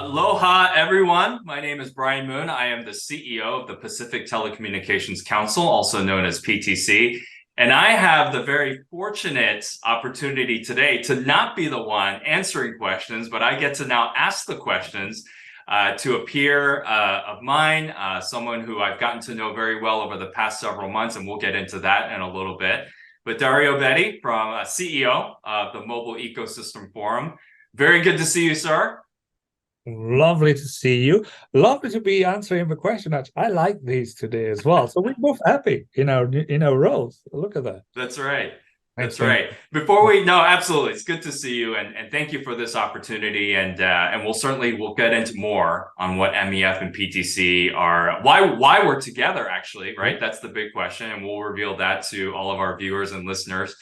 Aloha, everyone. My name is Brian Moon. I am the CEO of the Pacific Telecommunications Council, also known as PTC. And I have the very fortunate opportunity today to not be the one answering questions, but I get to now ask the questions to a peer of mine, someone who I've gotten to know very well over the past several months, and we'll get into that in a little bit. But Dario Betti, from CEO of the Mobile Ecosystem Forum. Very good to see you, sir. Lovely to see you. Lovely to be answering the question. I like these today as well. So we're both happy in our roles. Look at that. That's right. Thanks, That's right. No, absolutely. It's good to see you, and thank you for this opportunity. And we'll get into more on what MEF and PTC are, why we're together, actually, right? That's the big question, and we'll reveal that to all of our viewers and listeners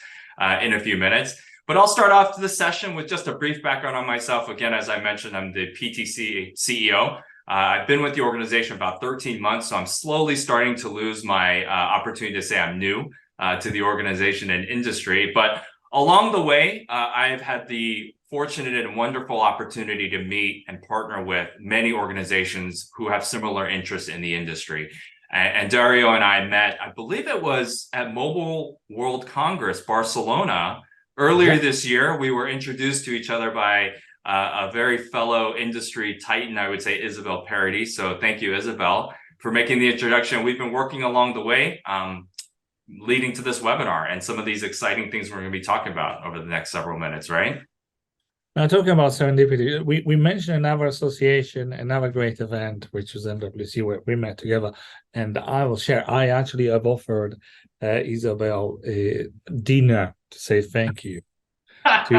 in a few minutes. But I'll start off the session with just a brief background on myself. Again, as I mentioned, I'm the PTC CEO. I've been with the organization about 13 months, so I'm slowly starting to lose my opportunity to say I'm new to the organization and industry. But along the way, I've had the fortunate and wonderful opportunity to meet and partner with many organizations who have similar interests in the industry. And Dario and I met, I believe it was at Mobile World Congress, Barcelona. Earlier this year, we were introduced to each other by a very fellow industry titan, I would say, Isabel Parody. So thank you, Isabel, for making the introduction. We've been working along the way, leading to this webinar and some of these exciting things we're going to be talking about over the next several minutes, right? Now, talking about serendipity, we mentioned another association, another great event, which was MWC, where we met together. And I will share, I actually have offered Isabel a dinner to say thank you to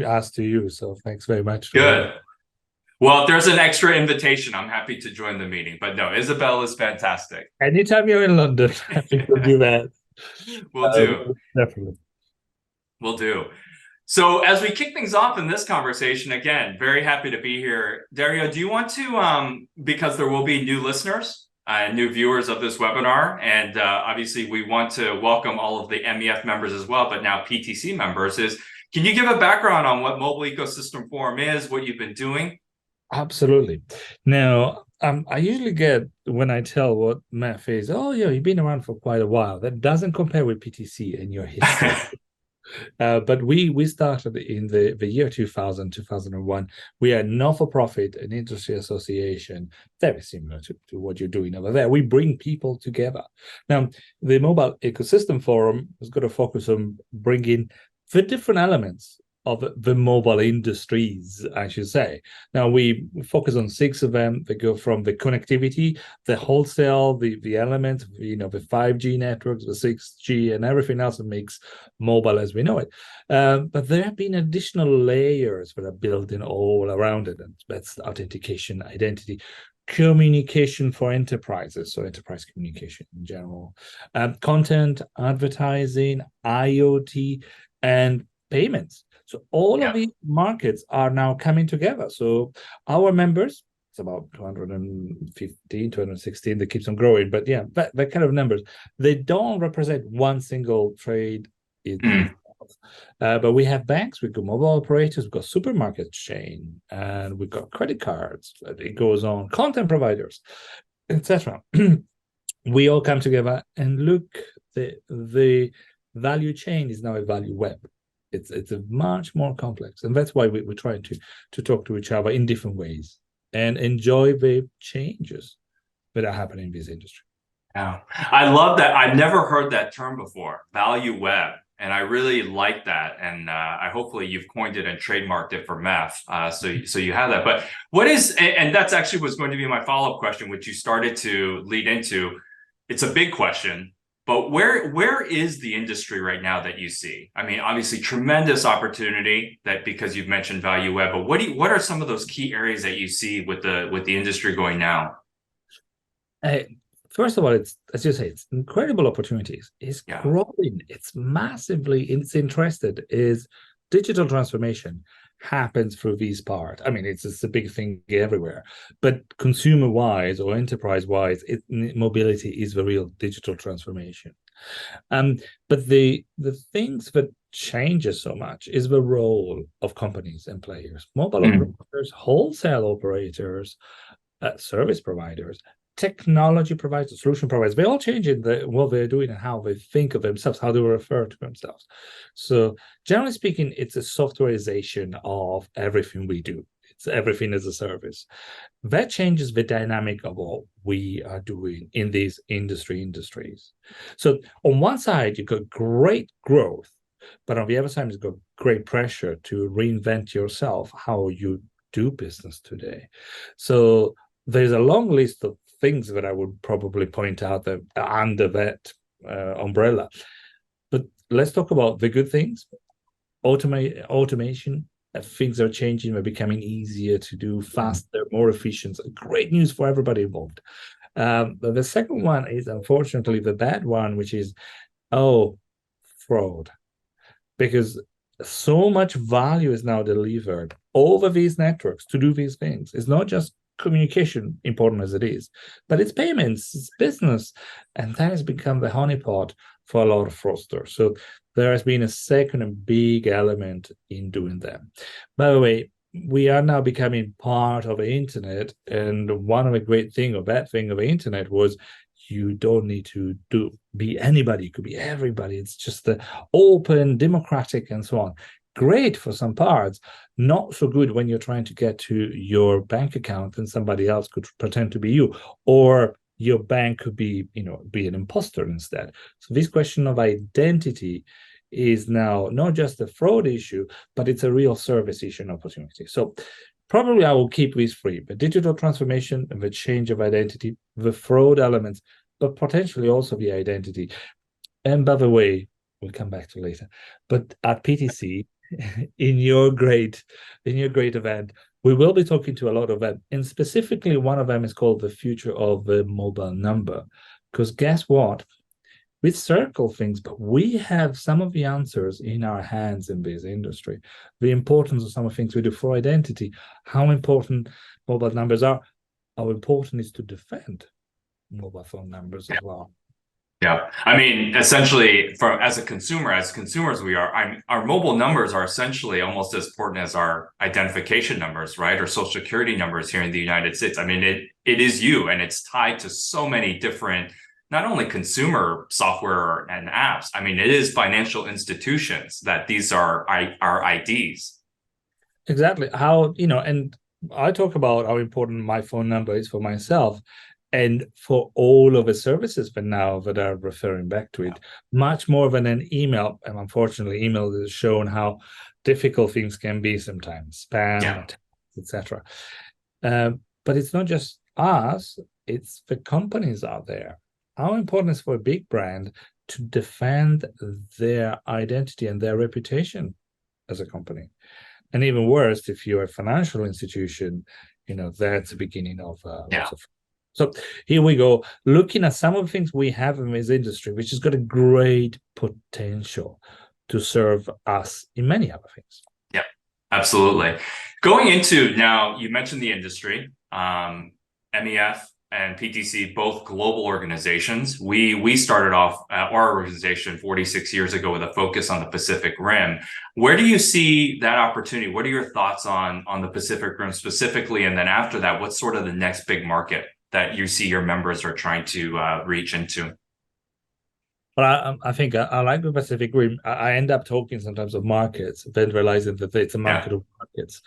ask to you. So thanks very much. Good. Well, if there's an extra invitation, I'm happy to join the meeting. But no, Isabel is fantastic. Anytime you're in London, I think we'll do that. We'll do. Definitely. Will do. So as we kick things off in this conversation, again, very happy to be here. Dario, do you want to, because there will be new listeners, new viewers of this webinar, and obviously we want to welcome all of the MEF members as well, but now PTC members, can you give a background on what Mobile Ecosystem Forum is, what you've been doing? Absolutely. Now, I usually get, when I tell what MEF is, oh, yeah, you've been around for quite a while. That doesn't compare with PTC and your history. But we started in the year 2001. We are a not-for-profit, an industry association, very similar to what you're doing over there. We bring people together. Now, the Mobile Ecosystem Forum is going to focus on bringing the different elements of the mobile industries, I should say. Now, we focus on 6 of them. They go from the connectivity, the wholesale, the elements, the 5G networks, the 6G, and everything else that makes mobile as we know it. But there have been additional layers that are built in all around it, and that's authentication, identity, communication for enterprises, so enterprise communication in general, content, advertising, IoT, and payments. So all of these markets are now coming together. So our members, it's about 215, 216, that keeps on growing. But yeah, that kind of numbers, they don't represent one single trade. But we have banks, we've got mobile operators, we've got supermarket chain, and we've got credit cards. It goes on, content providers, etc. We all come together and look, the value chain is now a value web. It's a much more complex, and that's why we're trying to talk to each other in different ways and enjoy the changes that are happening in this industry. Yeah, I love that. I've never heard that term before, value web, and I really like that. And hopefully you've coined it and trademarked it for MEF, so you have that. But what is, and that's actually was going to be my follow-up question, which you started to lead into. It's a big question. But where is the industry right now that you see? I mean, obviously, tremendous opportunity that because you've mentioned value web. But what are some of those key areas that you see with the industry going now? First of all, it's, as you say, it's incredible opportunities. It's growing. It's massively. It's interested. Is digital transformation happens through this part. I mean, it's a big thing everywhere, but consumer-wise or enterprise-wise, mobility is the real digital transformation. But the things that changes so much is the role of companies and players, mobile operators, wholesale operators, service providers, technology providers, solution providers. They all change in what they're doing and how they think of themselves, how they refer to themselves. So generally speaking, it's a softwareization of everything we do. It's everything as a service. That changes the dynamic of what we are doing in these industries. So on one side, you've got great growth, but on the other side, you've got great pressure to reinvent yourself, how you do business today. So there's a long list of things that I would probably point out that are under that umbrella. But let's talk about the good things. Automation, things are changing, they're becoming easier to do, faster, more efficient. Great news for everybody involved. But the second one is unfortunately the bad one, which is, fraud. Because so much value is now delivered over these networks to do these things. It's not just communication, important as it is, but it's payments, it's business, and that has become the honeypot for a lot of fraudsters. So there has been a second and big element in doing that. By the way, we are now becoming part of the internet, and one of the great thing or bad thing of the internet was you don't need to be anybody, it could be everybody. It's just the open, democratic, and so on. Great for some parts, not so good when you're trying to get to your bank account and somebody else could pretend to be you, or your bank could be an imposter instead. So this question of identity is now not just a fraud issue, but it's a real service issue and opportunity. So probably I will keep these three: the digital transformation and the change of identity, the fraud elements, but potentially also the identity. And by the way, we'll come back to later, but at PTC, in your great event, we will be talking to a lot of them, and specifically one of them is called the future of the mobile number. Because guess what? We circle things, but we have some of the answers in our hands in this industry. The importance of some of the things we do for identity, how important mobile numbers are, how important it is to defend mobile phone numbers as well. Yeah, I mean, essentially, as consumers, our mobile numbers are essentially almost as important as our identification numbers, right? Or social security numbers here in the United States. I mean, it is you, and it's tied to so many different, not only consumer software and apps. I mean, it is financial institutions that these are our IDs. Exactly. And I talk about how important my phone number is for myself and for all of the services but now that are referring back to it, much more than an email. And unfortunately, email has shown how difficult things can be sometimes, spam, etc. But it's not just us, it's the companies out there. How important is for a big brand to defend their identity and their reputation as a company? And even worse, if you're a financial institution, that's the beginning of lots of. So here we go, looking at some of the things we have in this industry, which has got a great potential to serve us in many other things. Yeah, absolutely. Going into now, you mentioned the industry, MEF and PTC, both global organizations. We started off our organization 46 years ago with a focus on the Pacific Rim. Where do you see that opportunity? What are your thoughts on the Pacific Rim specifically? And then after that, what's sort of the next big market that you see your members are trying to reach into? Well, I think I like the Pacific Rim. I end up talking sometimes of markets, then realizing that it's a market of markets.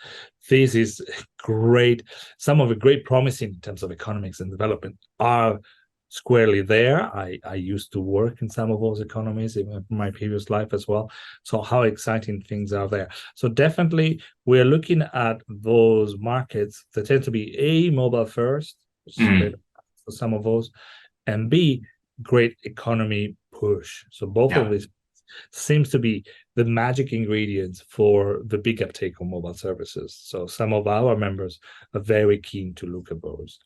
This is great. Some of the great promising in terms of economics and development are squarely there. I used to work in some of those economies in my previous life as well. So how exciting things are there. So definitely we're looking at those markets that tend to be A, mobile first, for some of those, and B, great economy push. So both of these seems to be the magic ingredients for the big uptake of mobile services. So some of our members are very keen to look at those.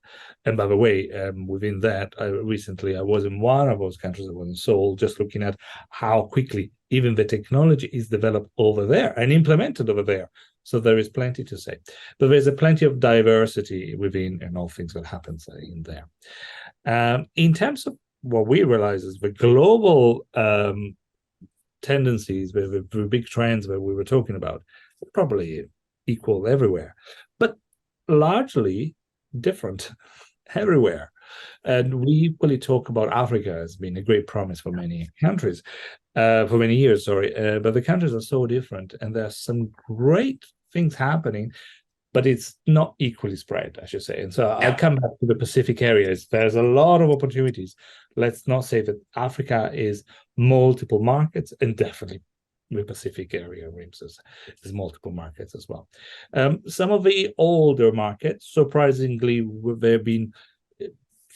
And by the way, within that, I was in one of those countries. I was in Seoul, just looking at how quickly even the technology is developed over there and implemented over there. So there is plenty to say, but there's a plenty of diversity within and all things that happens in there. In terms of what we realize is the global tendencies, the big trends that we were talking about, probably equal everywhere, but largely different everywhere. And we equally talk about Africa as being a great promise for many countries, for many years, sorry. But the countries are so different, and there's some great things happening, but it's not equally spread, I should say. And so I'll come back to the Pacific areas. There's a lot of opportunities. Let's not say that Africa is multiple markets, and definitely the Pacific area rims is multiple markets as well. Some of the older markets, surprisingly, they've been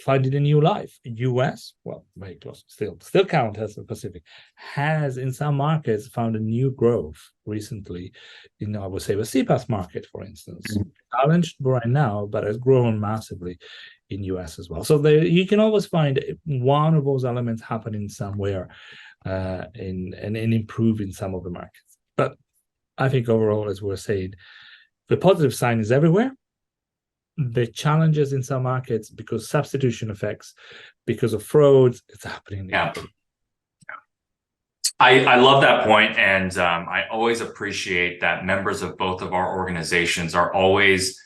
finding a new life. US, well, very close, still count as the Pacific, has in some markets found a new growth recently. I would say the CPaaS market, for instance, challenged right now, but has grown massively in US as well. So you can always find one of those elements happening somewhere and improve in some of the markets. But I think overall, as we're saying, the positive sign is everywhere. The challenges in some markets because substitution effects, because of frauds, it's happening. Yeah. I love that point, and I always appreciate that members of both of our organizations are always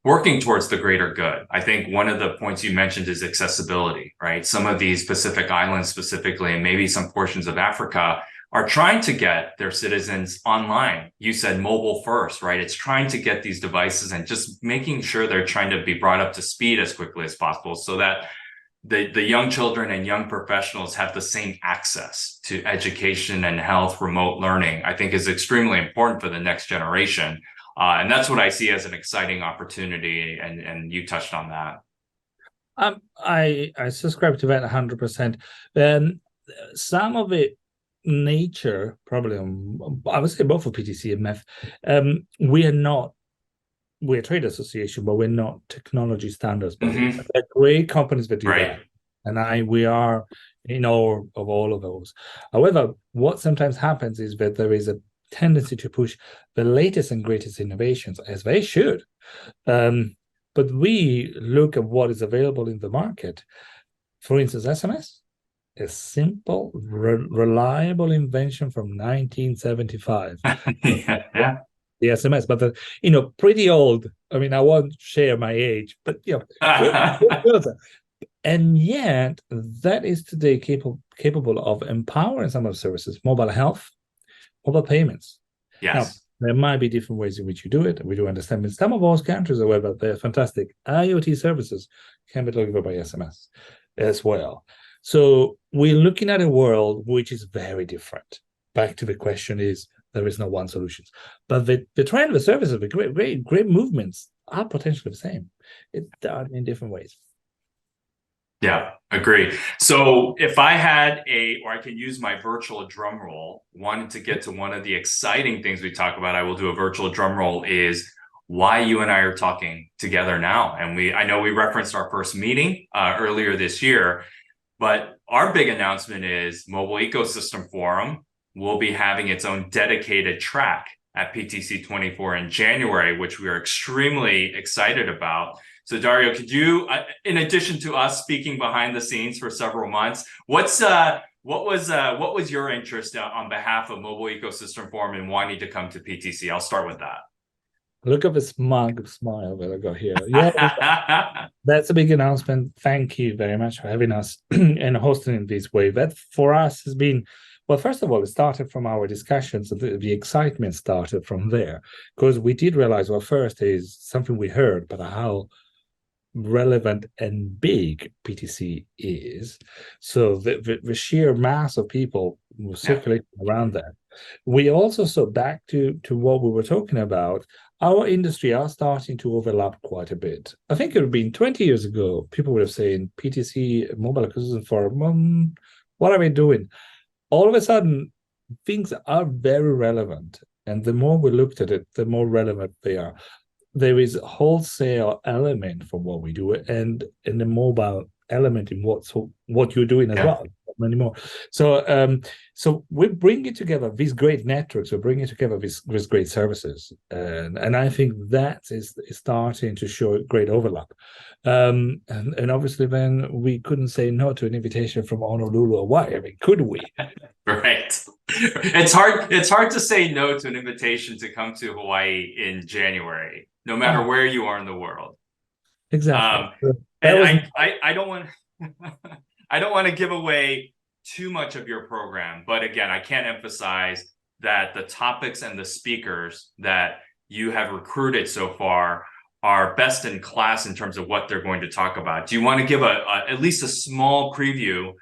working towards the greater good. I think one of the points you mentioned is accessibility, right? Some of these Pacific Islands specifically, and maybe some portions of Africa, are trying to get their citizens online. You said mobile first, right? It's trying to get these devices and just making sure they're trying to be brought up to speed as quickly as possible so that the young children and young professionals have the same access to education and health, remote learning, I think is extremely important for the next generation. And that's what I see as an exciting opportunity. And you touched on that. I subscribe to that 100%. Some of it, nature, probably I would say both for PTC and MEF, we're a trade association, but we're not technology standards. Mm-hmm. There are great companies that do that, and we are in awe of all of those. However, what sometimes happens is that there is a tendency to push the latest and greatest innovations, as they should, but we look at what is available in the market. For instance, SMS. A simple, reliable invention from 1975. Yeah. The SMS, but pretty old. I mean, I won't share my age, but and yet that is today capable of empowering some of the services, mobile health, mobile payments. Yes. Now, there might be different ways in which you do it. We do understand. In some of those countries, however, they're fantastic. IoT services can be delivered by SMS as well. So we're looking at a world which is very different. Back to the question is, there is no one solution. But the trend of the services, the great movements are potentially the same. It's done in different ways. Yeah, agree. So if I had or I can use my virtual drum roll, wanted to get to one of the exciting things we talk about, I will do a virtual drum roll, is why you and I are talking together now. And I know we referenced our first meeting earlier this year, but our big announcement is Mobile Ecosystem Forum will be having its own dedicated track at PTC 24 in January, which we are extremely excited about. So Dario, could you, in addition to us speaking behind the scenes for several months, what was your interest on behalf of Mobile Ecosystem Forum and wanting to come to PTC? I'll start with that. Look at the smile that I got here. Yeah, that's a big announcement. Thank you very much for having us and hosting in this way. That for us has been, well, first of all, it started from our discussions. The excitement started from there because we did realize, well, first is something we heard, but how relevant and big PTC is. So the sheer mass of people were circulating around that. We also saw, back to what we were talking about, our industry are starting to overlap quite a bit. I think it would have been 20 years ago, people would have said, PTC, Mobile Ecosystem Forum, what are we doing? All of a sudden, things are very relevant. And the more we looked at it, the more relevant they are. There is a wholesale element from what we do and the mobile element in what you're doing as well. many more. So we're bringing together these great networks. We're bringing together these great services, and I think that is starting to show great overlap. And obviously, then we couldn't say no to an invitation from Honolulu, Hawaii. I mean, could we? Right. It's hard to say no to an invitation to come to Hawaii in January, no matter where you are in the world. Exactly. And I don't want I don't want to give away too much of your program, but again, I can't emphasize that the topics and the speakers that you have recruited so far are best in class in terms of what they're going to talk about. Do you want to give at least a small preview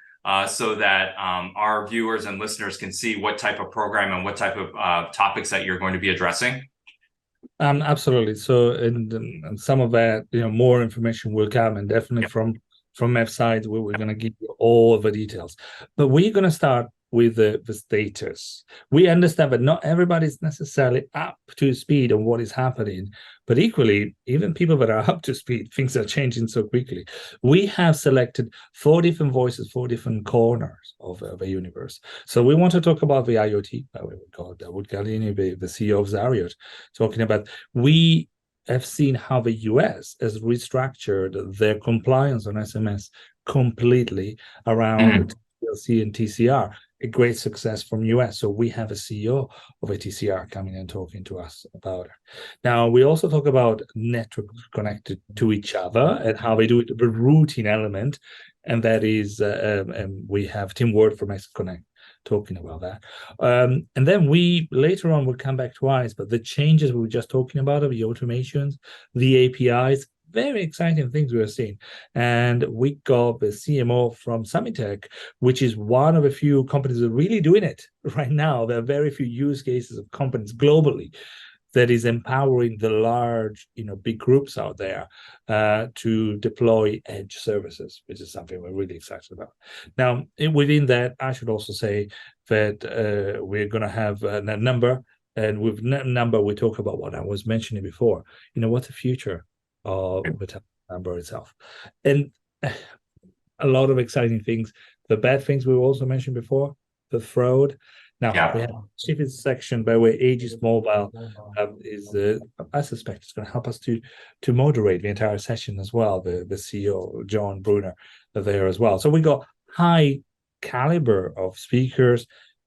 so that our viewers and listeners can see what type of program and what type of topics that you're going to be addressing? Absolutely. So, and some of that, more information will come, and definitely from MEF side, we're going to give you all the details. But we're going to start with the status. We understand that not everybody's necessarily up to speed on what is happening, but equally, even people that are up to speed, things are changing so quickly. We have selected 4 different voices, 4 different corners of the universe. So we want to talk about the IoT. We got Dawood Galini, the CEO of Zariot, talking about we have seen how the US has restructured their compliance on SMS completely around TLC and TCR. A great success from US. So we have a CEO of a TCR coming and talking to us about it. Now, we also talk about networks connected to each other and how they do it, the routing element. And that is, we have Tim Ward from XConnect talking about that. And then we later on will come back to ICE, but the changes we were just talking about, the automations, the APIs, very exciting things we are seeing. And we got the CMO from Summitech, which is one of a few companies that are really doing it right now. There are very few use cases of companies globally that is empowering the large, big groups out there to deploy edge services, which is something we're really excited about. Now, within that, I should also say that we're going to have a number, and with number, we talk about what I was mentioning before. What's the future of the number itself? And a lot of exciting things. The bad things we also mentioned before, the fraud. Now, we have a chiefest section by where Aegis Mobile is, I suspect it's going to help us to moderate the entire session as well. The CEO, John Brunner, there as well. So we got high caliber of speakers,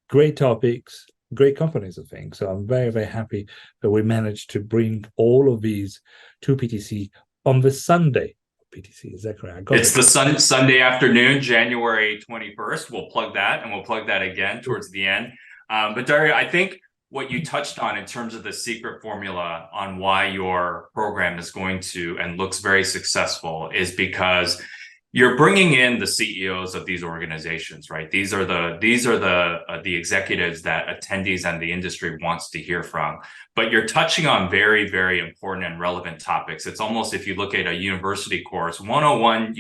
great topics, great companies, I think. So I'm very, very happy that we managed to bring all of these to PTC on the Sunday. PTC, is that correct? It's the Sunday afternoon, January 21st. We'll plug that, and we'll plug that again towards the end. But Dario, I think what you touched on in terms of the secret formula on why your program is going to and looks very successful is because you're bringing in the CEOs of these organizations, right? These are the executives that attendees and the industry wants to hear from. But you're touching on very, very important and relevant topics. It's almost, if you look at a university course, 101,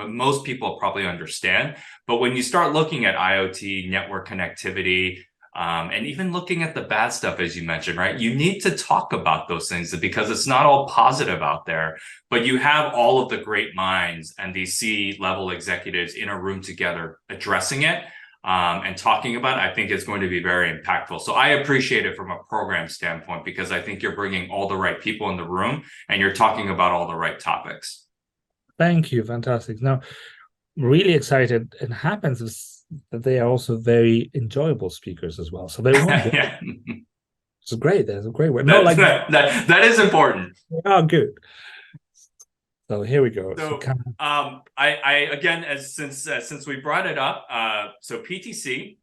most people probably understand. But when you start looking at IoT, network connectivity, and even looking at the bad stuff, as you mentioned, right? You need to talk about those things because it's not all positive out there, but you have all of the great minds and these C-level executives in a room together addressing it and talking about it. I think it's going to be very impactful. So I appreciate it from a program standpoint because I think you're bringing all the right people in the room and you're talking about all the right topics. Thank you. Fantastic. Now, really excited. It happens that they are also very enjoyable speakers as well. So they won't be. It's great. That's a great way. No, that is important. Oh, good. So here we go. So, I again, since we brought it up, so PTC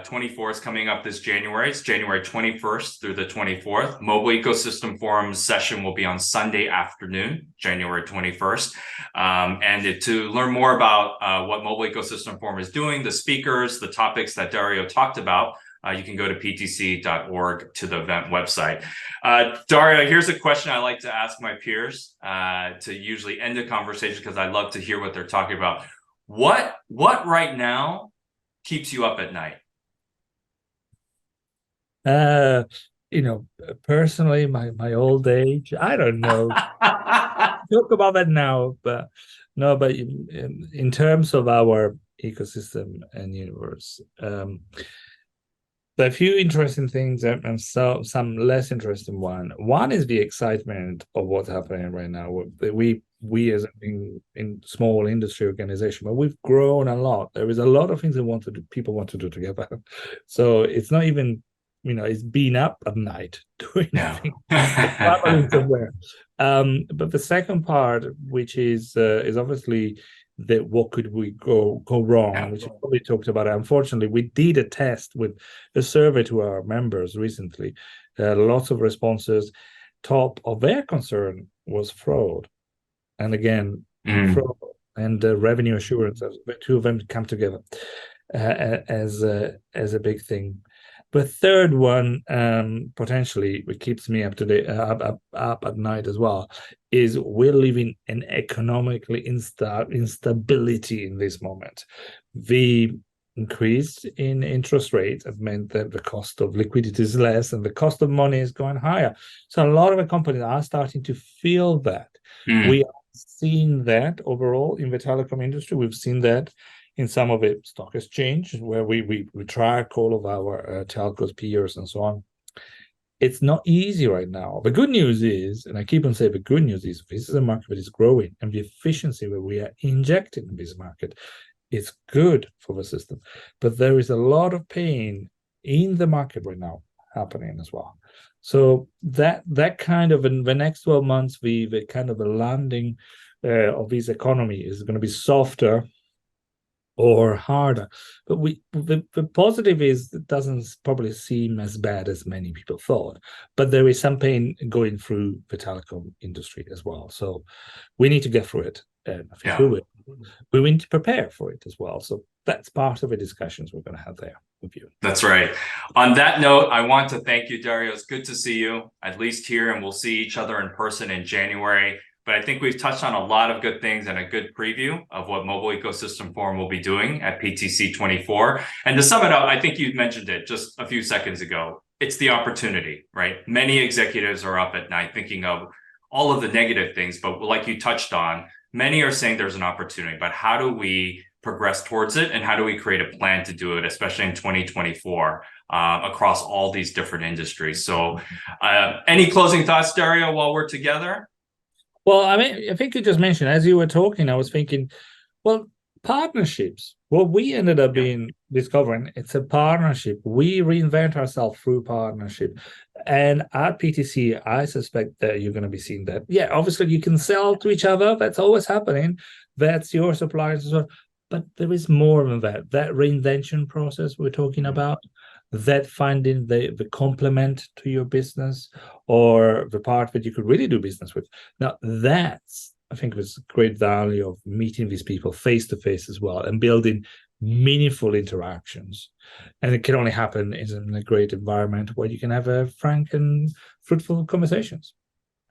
24 is coming up this January. It's January 21st through the 24th. Mobile Ecosystem Forum session will be on Sunday afternoon, January 21st. And to learn more about what Mobile Ecosystem Forum is doing, the speakers, the topics that Dario talked about, you can go to ptc.org to the event website. Dario, here's a question I like to ask my peers to usually end a conversation because I love to hear what they're talking about. What right now keeps you up at night? Personally, my old age, I don't know. Talk about that now, but no, but in terms of our ecosystem and universe. There are a few interesting things and so some less interesting one. One is the excitement of what's happening right now. We as in small industry organization, but we've grown a lot. There is a lot of things people want to do together. So it's not even, it's being up at night doing nothing, traveling somewhere. But the second part, which is obviously that what could we go wrong, which we talked about. Unfortunately, we did a test with a survey to our members recently. Lots of responses. Top of their concern was fraud, and again, fraud and revenue assurance. The two of them come together as a big thing. The third one, potentially, which keeps me up at night as well, is we're living in economically instability in this moment. The increase in interest rates have meant that the cost of liquidity is less and the cost of money is going higher. So a lot of the companies are starting to feel that. We are seeing that overall in the telecom industry. We've seen that in some of it, stock exchange, where we track all of our telcos, peers, and so on. It's not easy right now. The good news is, and I keep on saying the good news is, this is a market that is growing, and the efficiency that we are injecting in this market is good for the system. But there is a lot of pain in the market right now happening as well. So that kind of, in the next 12 months, the kind of a landing of this economy is going to be softer or harder. But the positive is it doesn't probably seem as bad as many people thought. But there is some pain going through the telecom industry as well. So we need to get through it. And I think we need to prepare for it as well. So that's part of the discussions we're going to have there with you. That's right. On that note, I want to thank you, Dario. It's good to see you, at least here, and we'll see each other in person in January. But I think we've touched on a lot of good things and a good preview of what Mobile Ecosystem Forum will be doing at PTC 24. And to sum it up, I think you mentioned it just a few seconds ago. It's the opportunity, right? Many executives are up at night thinking of all of the negative things, but like you touched on, many are saying there's an opportunity, but how do we progress towards it? And how do we create a plan to do it, especially in 2024, across all these different industries? So any closing thoughts, Dario, while we're together? Well, I mean, I think you just mentioned, as you were talking, I was thinking, well, partnerships. What we ended up discovering, it's a partnership. We reinvent ourselves through partnership. And at PTC, I suspect that you're going to be seeing that. Yeah, obviously you can sell to each other. That's always happening. That's your suppliers as well. But there is more than that. That reinvention process we're talking about, that finding the complement to your business or the part that you could really do business with. Now, that's, I think, was great value of meeting these people face to face as well and building meaningful interactions. And it can only happen in a great environment where you can have a frank and fruitful conversations.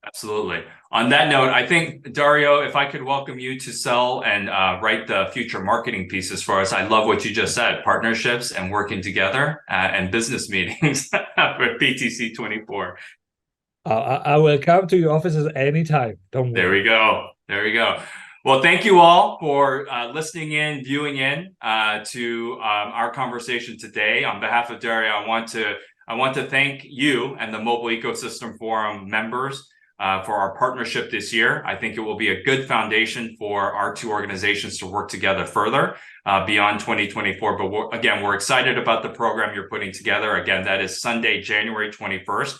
Absolutely. On that note, I think, Dario, if I could welcome you to sell and write the future marketing pieces for us. I love what you just said, partnerships and working together and business meetings for PTC 24. I will come to your offices anytime. Don't worry. There we go. There we go. Well, thank you all for listening in, viewing in to our conversation today. On behalf of Dario, I want to thank you and the Mobile Ecosystem Forum members for our partnership this year. I think it will be a good foundation for our two organizations to work together further beyond 2024. But we're excited about the program you're putting together. Again, that is Sunday, January 21st.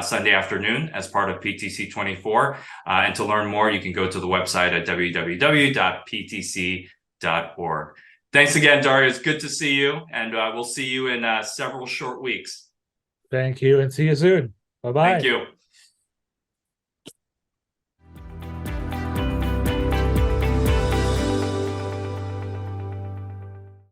Sunday afternoon as part of PTC 24. And to learn more, you can go to the website at www.ptc.org. Thanks again, Dario. It's good to see you. And we'll see you in several short weeks. Thank you and see you soon. Bye-bye. Thank you.